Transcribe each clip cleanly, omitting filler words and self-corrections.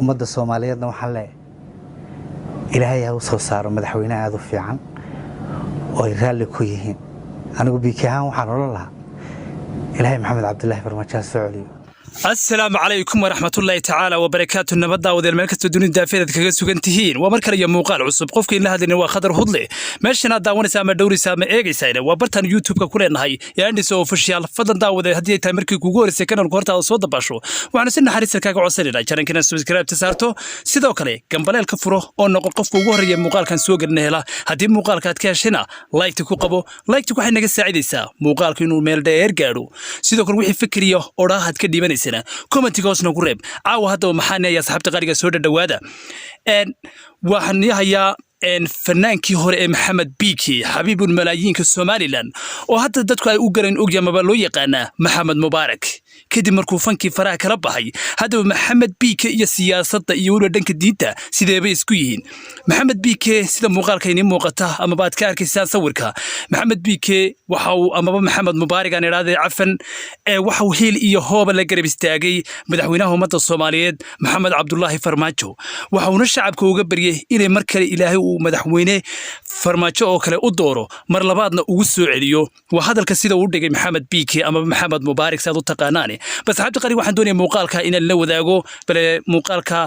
ummadda Soomaaliyeedna waxaa le Ilaahay ha u soo saaro madaxweyne aad u fiican oo ay raalli ku yihiin anigu biikahan waxaan oran lahaa Ilaahay Maxamed Cabdullaahi Farmaajo soo celiyo. السلام عليكم ورحمة الله تعالى وبركاته النبضة وذي الملكة الدنيا دافئة كجس وجنتهين ومركل يوم مقال عصب قفك إن هذا النوع خضر هضلي ماشينا داون سام دوري سام إيجي ساينة وبرتن يوتيوب ككل نهاي يعني سو فشيال فضل داو ذي هدية تمرك جوجل سكان القرطة وصوت باشو وعن سن حريص الكاك عصيرنا كان كنا سبسكرايب تسارته سيدا وكله قبل الكفره أو نقل قف جوجل يوم مقال كان سوق النهلا هدي مقال كات كاش هنا لايك تكو قبو لايك تكو حين نجس سعيد سا مقال كينو ميل داير جارو سيدا كل وحي فكريه أوراه هتكدي من السنة كومنتي قوسنا قريب عاو هذا محانا يا صاحبتي قارقة سودة دوادا waxaan yahayaa fannaankii hore ee Maxamed Biiki xabiibul malaayiinka Soomaaliland oo hadda dadku ay u garan ogyamaba loo yaqaana Maxamed Mubaarak kadib markuu fankii faraha kala baxay hadda Maxamed Biiki iyo siyaasadda iyo wada dhanka diinta sideeba isku yihiin Maxamed Biiki sida muuqaalkayni muuqata ama baad ka arkaysaan sawirka Maxamed Biiki waxa uu ama Maxamed Mubaarak aan iraade cafan waxa uu heel iyo hooba la garab istaagay madaxweynaha ummadda Soomaaliyeed Maxamed Cabdullaahi Farmaajo waxa uu shacabka uga bariyay inay mar kale Ilaahay madaxweyne Farmaajo oo kale u dooro mar labaadna ugu soo celiyo waa hadalka sida uu dhigay Maxamed Biiki ama Maxamed Mubaarak saad u taqaanaane bas xabta qari waxaan doonayaa muuqaalka in la wadaago bal muuqaalka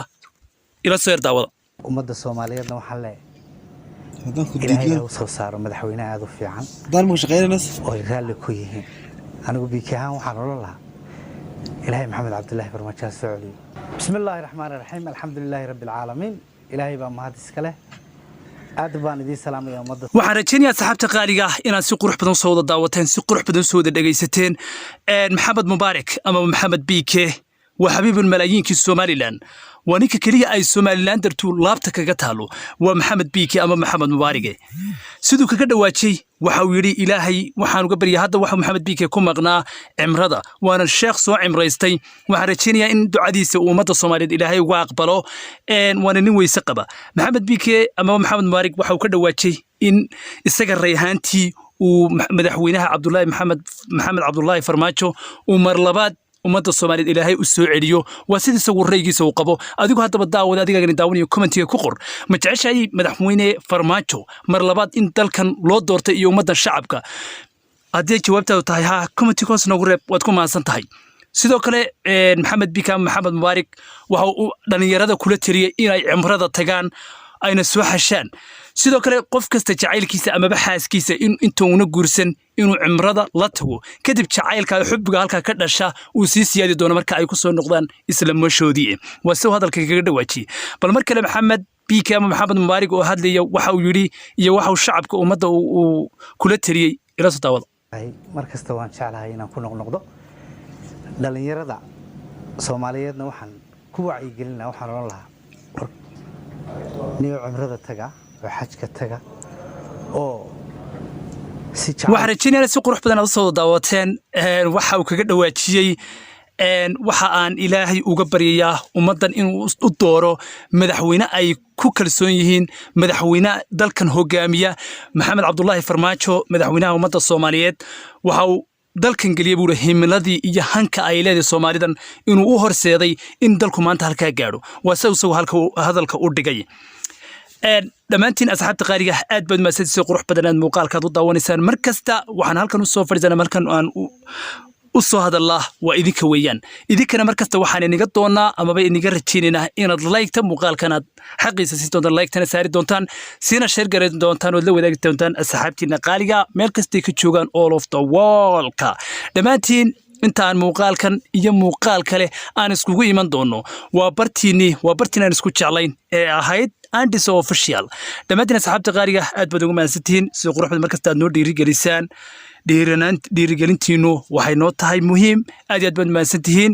ila soo daawada ummadda Soomaaliyeedna waxaa le Ilaahay ha u soo saaro madaxweyne aad u fiican daalmo shaqeynaynas oo ay raalli ku yihiin anigu biikahan waxaan oran lahaa Ilaahay Maxamed Cabdullaahi Farmaajo soo celiyo bismillaahir rahmaanir rahiim alxamdulillaahi rabbil caalamiin Ilaahay baa mahad iska leh aad baan idin salaamaya ummadda waxaan rajaynayaa saxaabta qaaliga inaad si qurux badan soo wada daawateen si qurux badan soo wada dhageysateen Maxamed Mubaarak ama Maxamed Biiki waa xabiibul malaayiinka Soomaaliland ونيك كلية أي سوماليلاند درتو لابتك كجتالو ومحمد بيكي أما محمد مبارك سيدو كجدا واتشي وحاولي إلهي وحانو قبري هذا وحو محمد بيكي كم مغنا عمرضة وانا الشيخ سو عمريستي وحرتشيني إن دعاديس ومدى الصوماليد إلهي واقبلو وانا نوي سقبة محمد بيكي أما محمد مبارك وحاو كجدا واتشي إن السجر ريهانتي ومدحوينها محمد عبد الله فرماجو ومرلبات ummadda Soomaaliyeed Ilaahay u soo celiyo waa sidii sawirraygiisa uu qabo adigu hadaba daawada adiga daawanayo commentiga ku qor ma jeceshay madaxweyne Farmaajo mar labaad in dalkan loo doortay iyo ummadda shacabka hadii jawaabtaadu tahay ha commentiga hoos noogu reeb waad ku maasan tahay sidoo kale Maxamed Biiki Maxamed Mubaarak waxa uu dhalinyarada kula tiriyay inay cimrada tagaan ayna soo xashaan sidoo kale qof kasta jacaylkiisa ama xaaskiisa intuu una guursan inuu cimrada la tago kadib jacaylka xubbiga halka ka dhasha uu sii siyaadi doono marka ay ku soo noqdaan isla mooshoodii waa soo hadalka kaga dhawaaji bal mar kale Maxamed Biiki ama Maxamed Mubaarak oo hadlaya waxa uu yiri iyo waxa uu shacabka ummadda uu kula tiriyay ila soo daawada mar kasta waan jeclahay inaan ku noqnoqdo dhalinyarada Soomaaliyeedna waxaan ku wacyigelinaa waxaan oran lahaa niyo cimrada taga وحاجة تجا أو وحرجينا سوق روح بدنا نصود دعوتين وحا وكجد واتشي وحا عن إلهي وجبرياه ومدن إنه الدورة مدحوينا أي كوكل سونيين مدحوينا دلكن هجامية محمد عبد الله فرماجو مدحوينا ومدة الصوماليات وحاو dalkan galiya buu himiladii iyo hanka ay leedahay Soomaalidan inuu u horseeday in dalku maanta halka gaaro waa soo halka hadalka u dhigay dhamaantiin asxaabta qaaliga aad baad ma sidii qurux badan muuqaalka u daawanaysaan markasta waxaan halkan u soo fariisanaa markan aan u soo hadallah waa idinka weeyaan idinkana markasta waxaan iniga doonaa ama bay iniga rajeenina inaad like ta muuqaalkan aad xaqiisa si doontaan like tana saari doontaan sina share gareyn doontaan oo la wadaagi doontaan asxaabtiina qaaliga meel kasta ka joogan all of the world ka dhamaantiin intaan muuqaalkan iyo muuqaal kale aan iskugu iman doono waa bartiina aan isku jeclayn ee ahayd Andy so official dhamaantiin asxaabta qaaliga aad baad ugu maasantiin si quruxda markasta aad noo dhiirigelisaan dhiirigelintiinu waxay noo tahay muhiim aad baad maasantihiin